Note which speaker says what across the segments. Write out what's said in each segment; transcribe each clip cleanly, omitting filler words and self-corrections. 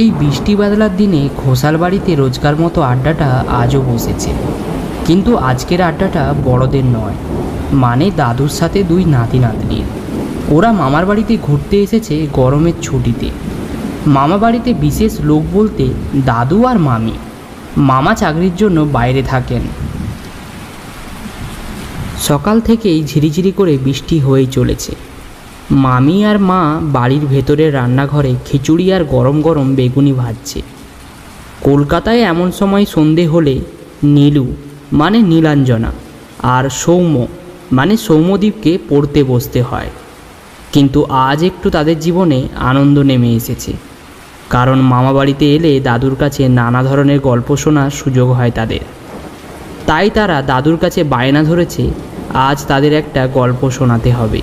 Speaker 1: এই বৃষ্টি বাদলার দিনে ঘোষাল বাড়িতে রোজকার মতো আড্ডাটা আজও বসেছে, কিন্তু আজকের আড্ডাটা বড়দের নয়, মানে দাদুর সাথে দুই নাতি নাতনির। ওরা মামার বাড়িতে ঘুরতে এসেছে গরমের ছুটিতে। মামা বাড়িতে বিশেষ লোক বলতে দাদু আর মামি। মামা চাকরির জন্য বাইরে থাকেন। সকাল থেকেই ঝিরিঝিরি করে বৃষ্টি হয়েই চলেছে। মামি আর মা বাড়ির ভেতরের রান্নাঘরে খিচুড়ি আর গরম গরম বেগুনি ভাজছে। কলকাতায় এমন সময় সন্ধে হলে নীলু মানে নীলাঞ্জনা আর সৌম্য মানে সৌম্যদীপকে পড়তে বসতে হয়। কিন্তু আজ একটু তাদের জীবনে আনন্দ নেমে এসেছে, কারণ মামা বাড়িতে এলে দাদুর কাছে নানা ধরনের গল্প শোনার সুযোগ হয় তাদের। তাই তারা দাদুর কাছে বায়না ধরেছে আজ তাদের একটা গল্প শোনাতে হবে।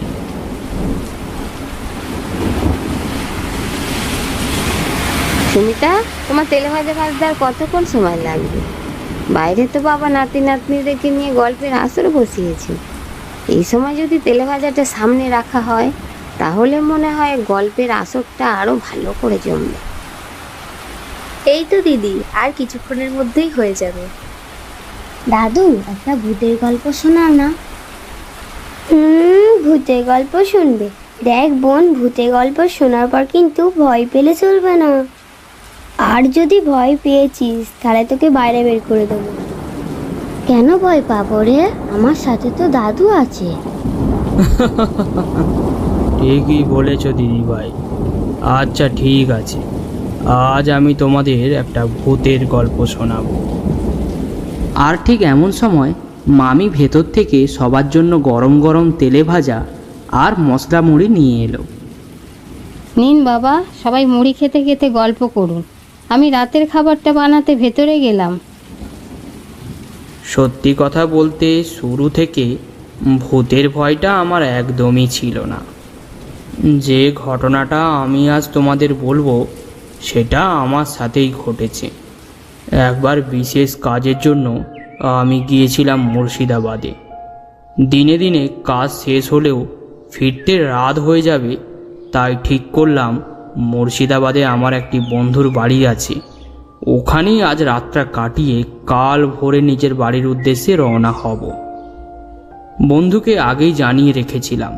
Speaker 2: সুমিতা, তোমার তেলে ভাজা ভাজতে আর কতক্ষণ সময় লাগবে? বাইরে তো বাবা নাতি নাতনিদেরকে নিয়ে গল্পের আসর বসিয়েছে। এই সময় যদি তেলে ভাজাটা সামনে রাখা হয় তাহলে মনে হয় গল্পের আসরটা আরো ভালো করে জমবে।
Speaker 3: এই তো দিদি, আর কিছুক্ষণের মধ্যেই হয়ে যাবে।
Speaker 4: দাদু, একটা ভূতের গল্প শোনাও না।
Speaker 5: ভূতের গল্প শুনবে? দেখ বোন, ভূতের গল্প শোনার পর কিন্তু ভয় পেলে চলবে না। আর যদি ভয় পেয়েছিস তাহলে তোকে বাইরে বের করে দেবো।
Speaker 4: কেন ভয় পাবো রে? আমার সাথে তো দাদু আছে।
Speaker 1: ঠিকই বলেছ দিদিভাই। আচ্ছা ঠিক আছে, আজ আমি তোমাদের একটা ভূতের গল্প শোনাবো। আর ঠিক এমন সময় মামি ভেতর থেকে সবার জন্য গরম গরম তেলে ভাজা আর মশলা মুড়ি নিয়ে এলো।
Speaker 2: নিন বাবা, সবাই মুড়ি খেতে খেতে গল্প করুন। আমি রাতের খাবারটা বানাতে ভেতরে গেলাম।
Speaker 1: সত্যি কথা বলতে শুরু থেকে ভূতের ভয়টা আমার একদমই ছিল না। যে ঘটনাটা আমি আজ তোমাদের বলবো সেটা আমার সাথেই ঘটেছে। একবার বিশেষ কাজের জন্য আমি গিয়েছিলাম মুর্শিদাবাদে। দিনে দিনে কাজ শেষ হলেও ফিরতে রাত হয়ে যাবে, তাই ঠিক করলাম মুর্শিদাবাদে আমার একটি বন্ধুর বাড়ি আছে, ওখানেই আজ রাতটা কাটিয়ে কাল ভোরে নিজের বাড়ির উদ্দেশ্যে রওনা হব। বন্ধুকে আগেই জানিয়ে রেখেছিলাম,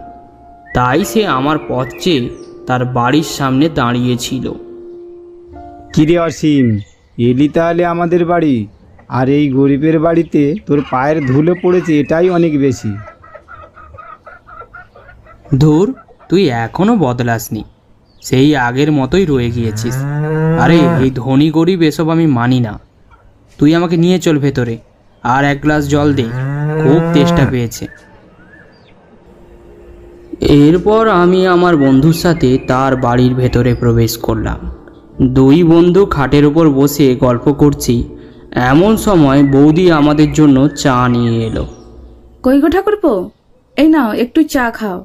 Speaker 1: তাই সে আমার পথ চেয়ে তার বাড়ির সামনে দাঁড়িয়েছিল।
Speaker 6: কিরে অসীম, এলি তাহলে আমাদের বাড়ি? আর এই গরিবের বাড়িতে তোর পায়ের ধুলো পড়েছে, এটাই অনেক বেশি।
Speaker 1: ধুর, তুই এখনো বদলাসনি, সেই আগের মতোই রয়ে গিয়েছিস। আরে এই ধনী গরিব এসব আমি মানি না। তুই আমাকে নিয়ে চল ভেতরে, আর এক গ্লাস জল দে, খুব তেষ্টা পেয়েছে। এরপর আমি আমার বন্ধুর সাথে তার বাড়ির ভেতরে প্রবেশ করলাম। দুই বন্ধু খাটের উপর বসে গল্প করছি, এমন সময় বৌদি আমাদের জন্য চা নিয়ে এলো।
Speaker 7: কই গো ঠাকুরপো, এই নাও একটু চা খাও।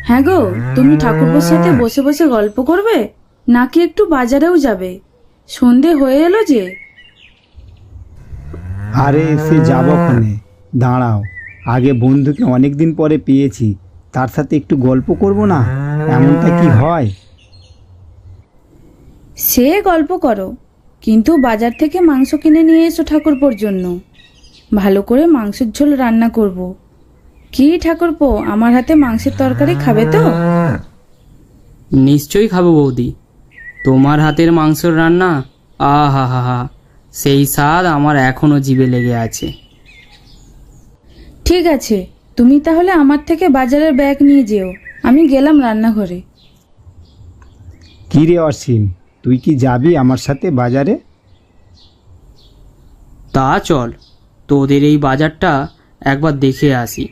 Speaker 7: হ্যাঁ গো, তুমি ঠাকুরপোর সাথে বসে বসে গল্প করবে নাকি একটু বাজারেও যাবে? সন্ধে হয়ে এলো যে।
Speaker 6: আরে সে যাবো ওখানে, দাঁড়াও। আগে বন্ধুকে অনেক দিন পরে পেয়েছি, তার সাথে একটু গল্প করব না? এমনটা কি হয়?
Speaker 7: সে গল্প করো, কিন্তু বাজার থেকে মাংস কিনে নিয়ে এসো ঠাকুরপোর জন্য। ভালো করে মাংসের ঝোল রান্না করব। কি ঠাকুরপো, আমার হাতে মাংসের তরকারি খাবে তো?
Speaker 1: নিশ্চয়ই খাবো বৌদি, তোমার হাতের মাংসর রান্না, আহা হা হা, সেই স্বাদ আমার এখনো জিভে লেগে আছে।
Speaker 7: ঠিক আছে, তুমি তাহলে আমার থেকে বাজারের ব্যাগ নিয়ে যেও, আমি গেলাম রান্নাঘরে।
Speaker 6: কি রে অসীম, তুই কি যাবি আমার সাথে বাজারে?
Speaker 1: তা চল, তোদের এই বাজারটা একবার দেখে আসি।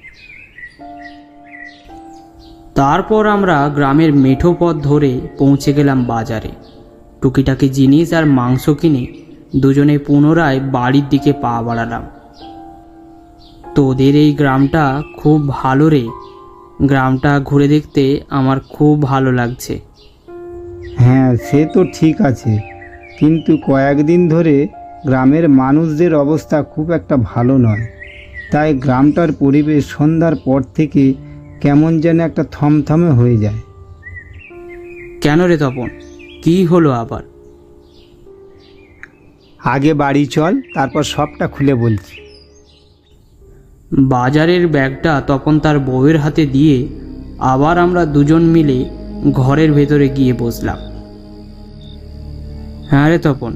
Speaker 1: তারপর আমরা গ্রামের মেঠো পথ ধরে পৌঁছে গেলাম বাজারে। টুকিটাকি জিনিস আর মাংস কিনে দুজনে পুনরায় বাড়ির দিকে পা বাড়ালাম। তোদের এই গ্রামটা খুব ভালো রে, গ্রামটা ঘুরে দেখতে আমার খুব ভালো লাগছে।
Speaker 6: হ্যাঁ, সে তো ঠিক আছে, কিন্তু কয়েকদিন ধরে গ্রামের মানুষদের অবস্থা খুব একটা ভালো নয়। তাই গ্রামটার পরিবেশ সন্ধ্যার পর থেকে কেমন যেন একটা থমথমে হয়ে যায়।
Speaker 1: কেন রে তপন, কি হলো আবার?
Speaker 6: আগে বাড়ি চল, তারপর সবটা খুলে বলছি।
Speaker 1: বাজারের ব্যাগটা তখন তার বউয়ের হাতে দিয়ে আবার আমরা দুজন মিলে ঘরের ভেতরে গিয়ে বসলাম। হ্যাঁ রে তপন,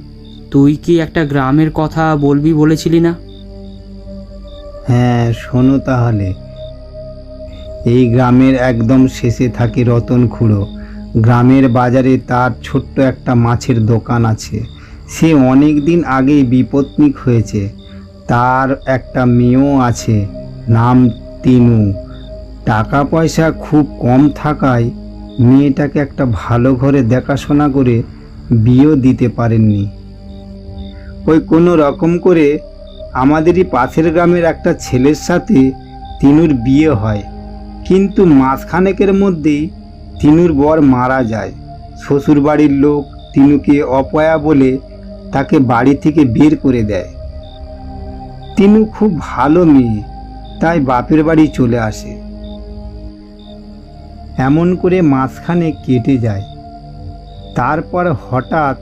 Speaker 1: তুই কি একটা গ্রামের কথা বলবি বলেছিলি না?
Speaker 6: হ্যাঁ, শোনো তাহলে। এই গ্রামের একদম শেষে থাকে রতন খুড়ো। গ্রামের বাজারে তার ছোট্ট একটা মাছের দোকান আছে। সে অনেক দিন আগেই বিপত্নিক হয়েছে। তার একটা মেয়েও আছে, নাম তিনু। টাকা পয়সা খুব কম থাকায় মেয়েটাকে একটা ভালো ঘরে দেখাশোনা করে বিয়েও দিতে পারেননি। ওই কোনো রকম করে আমাদেরই পাশের গ্রামের একটা ছেলের সাথে তিনুর বিয়ে হয়, কিন্তু মাসখানেকের মধ্যেই তিনুর বর মারা যায়। শ্বশুরবাড়ির লোক তিনুকে অপয়া বলে তাকে বাড়ি থেকে বের করে দেয়। তিনু খুব ভালো মেয়ে, তাই বাপের বাড়ি চলে আসে। এমন করে মাসখানেক কেটে যায়। তারপর হঠাৎ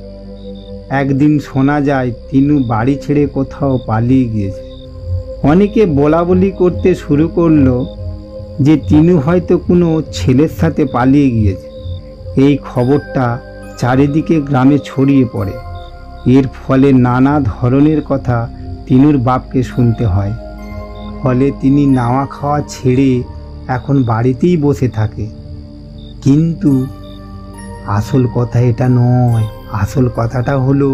Speaker 6: একদিন শোনা যায় তিনু বাড়ি ছেড়ে কোথাও পালিয়ে গিয়েছে। অনেকে বলা বলি করতে শুরু করলো যে তিনু হয়তো কোনো ছেলের সাথে পালিয়ে গিয়েছে। এই খবরটা চারিদিকে গ্রামে ছড়িয়ে পড়ে। এর ফলে নানা ধরনের কথা তিনুর বাপকে শুনতে হয়। ফলে তিনি নাওয়া খাওয়া ছেড়ে এখন বাড়িতেই বসে থাকে। কিন্তু আসল কথা এটা নয়। আসল কথাটা হলো,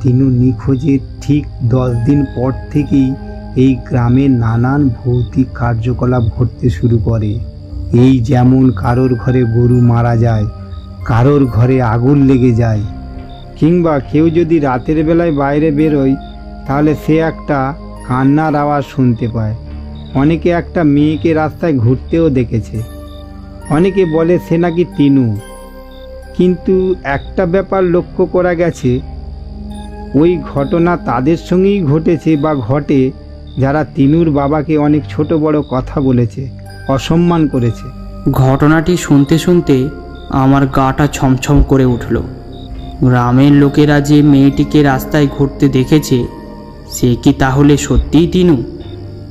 Speaker 6: তিনু নিখোঁজের ঠিক 10 দিন পর থেকেই এই গ্রামে নানান ভৌতিক কার্যকলাপ ঘটতে শুরু করে। এই যেমন কারোর ঘরে গরু মারা যায়, কারোর ঘরে আগুন লেগে যায়, কিংবা কেউ যদি রাতের বেলায় বাইরে বেরোয় তাহলে সে একটা কান্নার আওয়াজ শুনতে পায়। অনেকে একটা মেয়েকে রাস্তায় ঘুরতেও দেখেছে। অনেকে বলে সে নাকি তিনু। কিন্তু একটা ব্যাপার লক্ষ্য করা গেছে, ওই ঘটনা তাদের সঙ্গেই ঘটেছে বা ঘটে যারা তিনুর বাবাকে অনেক ছোট বড় কথা বলেছে, অসম্মান করেছে।
Speaker 1: ঘটনাটি শুনতে শুনতে আমার গাটা ছমছম করে উঠল। গ্রামের লোকেরা যে মেয়েটিকে রাস্তায় ঘুরতে দেখেছে, সে কি তাহলে সত্যিই তিনু,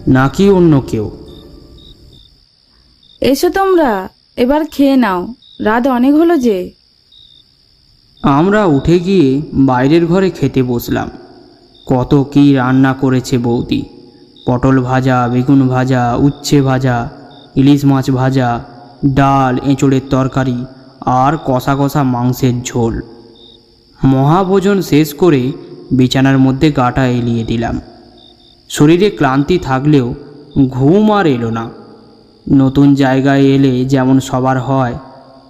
Speaker 1: নাকি অন্য কেউ?
Speaker 7: এসো তোমরা, এবার খেয়ে নাও, রাত অনেক হলো যে।
Speaker 1: আমরা উঠে গিয়ে বাইরের ঘরে খেতে বসলাম। কত কি রান্না করেছে বৌদি! পটল ভাজা, বেগুন ভাজা, উচ্ছে ভাজা, ইলিশ মাছ ভাজা, ডাল, এঁচোড়ের তরকারি আর কষা কষা মাংসের ঝোল। মহাভোজন শেষ করে বিছানার মধ্যে গাটা এলিয়ে দিলাম। শরীরে ক্লান্তি থাকলেও ঘুম আর এলো না। নতুন জায়গায় এলে যেমন সবার হয়,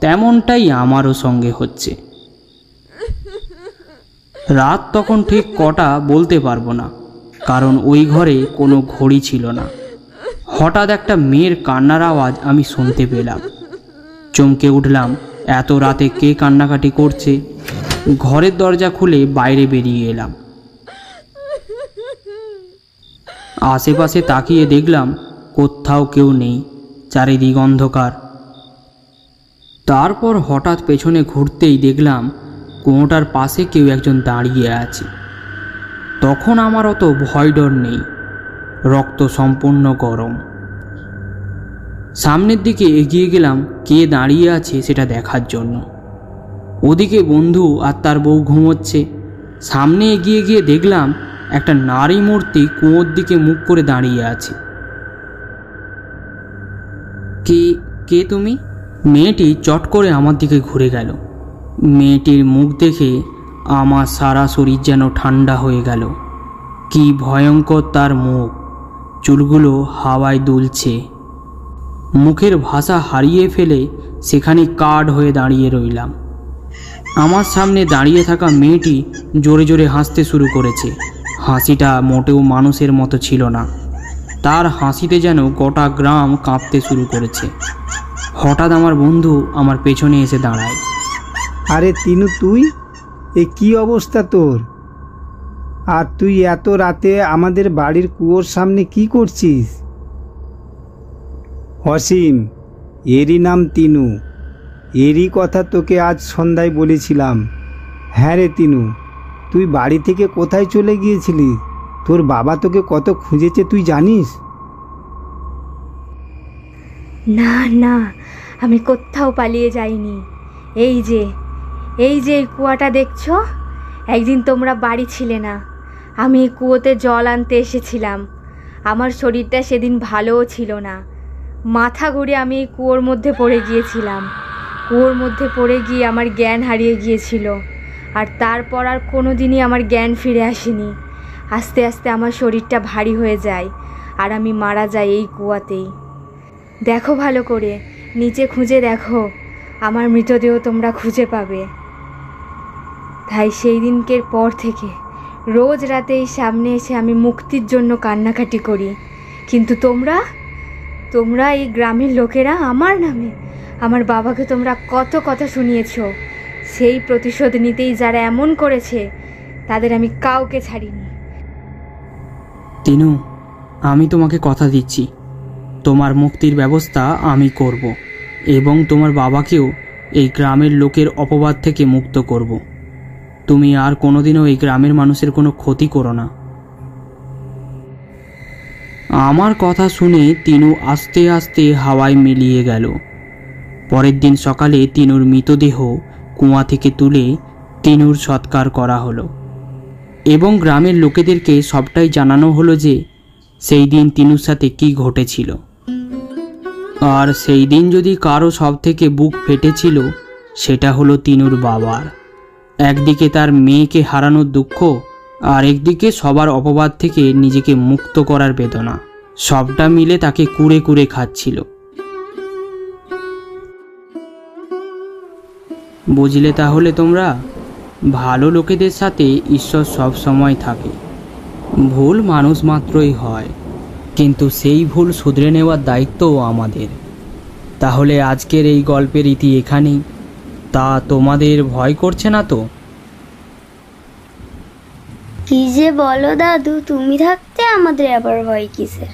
Speaker 1: তেমনটাই আমারও সঙ্গে হচ্ছে। রাত তখন ঠিক কটা বলতে পারবো না, কারণ ওই ঘরে কোনো ঘড়ি ছিল না। হঠাৎ একটা মেয়ের কান্নার আওয়াজ আমি শুনতে পেলাম। চমকে উঠলাম, এত রাতে কে কান্নাকাটি করছে? ঘরের দরজা খুলে বাইরে বেরিয়ে এলাম। আশেপাশে তাকিয়ে দেখলাম কোথাও কেউ নেই, চারিদিক অন্ধকার। তারপর হঠাৎ পেছনে ঘুরতেই দেখলাম কুয়োটার পাশে কেউ একজন দাঁড়িয়ে আছে। তখন আমার অত ভয় ডর নেই, রক্ত সম্পূর্ণ গরম। সামনের দিকে এগিয়ে গেলাম কে দাঁড়িয়ে আছে সেটা দেখার জন্য। ওদিকে বন্ধু আর তার বউ ঘুমোচ্ছে। সামনে এগিয়ে গিয়ে দেখলাম একটা নারী মূর্তি কুয়োর দিকে মুখ করে দাঁড়িয়ে আছে। কে তুমি? মেয়েটি চট করে আমার দিকে ঘুরে গেল। মেয়েটির মুখ দেখে আমার সারা শরীর যেন ঠান্ডা হয়ে গেল। কি ভয়ঙ্কর তার মুখ! চুলগুলো হাওয়ায় দুলছে। মুখের ভাষা হারিয়ে ফেলে সেখানে কাঠ হয়ে দাঁড়িয়ে রইলাম। আমার সামনে দাঁড়িয়ে থাকা মেয়েটি জোরে জোরে হাসতে শুরু করেছে। হাসিটা মোটেও মানুষের মতো ছিল না। তার হাসিতে যেন গোটা গ্রাম কাঁপতে শুরু করেছে। হঠাৎ আমার বন্ধু আমার পেছনে এসে দাঁড়ায়।
Speaker 6: আরে তিনু, তুই? এ কি অবস্থা তোর? আর তুই এত রাতে আমাদের বাড়ির কুয়োর সামনে কি করছিস? অসীম, এরই নাম তিনু। এরই কথা তোকে আজ সন্ধ্যায় বলেছিলাম। হ্যাঁ রে তিনু, তুই বাড়ি থেকে কোথায় চলে গিয়েছিলি? তোর বাবা তোকে কত খুঁজেছে তুই জানিস?
Speaker 3: না না, আমি কোথাও পালিয়ে যাইনি। এই যে এই কুয়াটা দেখছো, একদিন তোমরা বাড়ি ছিলে না, আমি এই কুয়োতে জল আনতে এসেছিলাম। আমার শরীরটা সেদিন ভালোও ছিল না, মাথা ঘুরে আমি এই কুয়োর মধ্যে পড়ে গিয়েছিলাম। কুয়োর মধ্যে পড়ে গিয়ে আমার জ্ঞান হারিয়ে গিয়েছিল, আর তারপর আর কোনো দিনই আমার জ্ঞান ফিরে আসেনি। আস্তে আস্তে আমার শরীরটা ভারী হয়ে যায়, আর আমি মারা যাই এই কুয়াতেই। দেখো ভালো করে, নিচে খুঁজে দেখো, আমার মৃতদেহ তোমরা খুঁজে পাবে। তাই সেই দিনকের পর থেকে রোজ রাতে এই সামনে এসে আমি মুক্তির জন্য কান্নাকাটি করি। কিন্তু তোমরা এই গ্রামের লোকেরা আমার নামে আমার বাবাকে তোমরা কত কথা শুনিয়েছো। সেই প্রতিশোধ নিতেই যারা এমন করেছে তাদের আমি কাউকে ছাড়িনি।
Speaker 1: তিনু, আমি তোমাকে কথা দিচ্ছি, তোমার মুক্তির ব্যবস্থা আমি করব, এবং তোমার বাবাকেও এই গ্রামের লোকের অপবাদ থেকে মুক্ত করব। তুমি আর কোনোদিনও এই গ্রামের মানুষের কোনো ক্ষতি করো না। আমার কথা শুনে তিনু আস্তে আস্তে হাওয়ায় মিলিয়ে গেল। পরের দিন সকালে তিনুর মৃতদেহ কুয়া থেকে তুলে তিনুর সৎকার করা হলো, এবং গ্রামের লোকেদেরকে সবটাই জানানো হলো যে সেই দিন তিনুর সাথে কি ঘটেছিল। আর সেই দিন যদি কারো সব থেকে বুক ফেটেছিল, সেটা হলো তিনুর বাবার। একদিকে তার মেয়েকে হারানোর দুঃখ, আর একদিকে সবার অপবাদ থেকে নিজেকে মুক্ত করার বেদনা, সবটা মিলে তাকে কুড়ে কুড়ে খাচ্ছিল। বুঝলে তাহলে তোমরা, ভালো লোকেদের সাথে ঈশ্বর সব সময় থাকে। ভুল মানুষ মাত্রই হয়, কিন্তু সেই ভুল শুধরে নেওয়ার দায়িত্বও আমাদের। তাহলে আজকের এই গল্পের ইতি এখানেই। তা তোমাদের ভয় করছে না তো?
Speaker 5: কি যে বলো দাদু, তুমি থাকতে আমাদের আবার ভয় কিসের?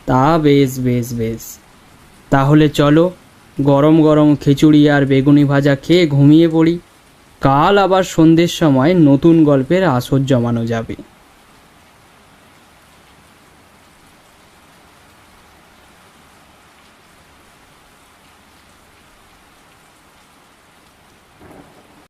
Speaker 1: তা বেশ বেশ বেশ, তাহলে চলো গরম গরম খিচুড়ি আর বেগুনি ভাজা খেয়ে ঘুমিয়ে পড়ি। কাল আবার সন্ধ্যের সময় নতুন গল্পের আসর জমানো যাবে।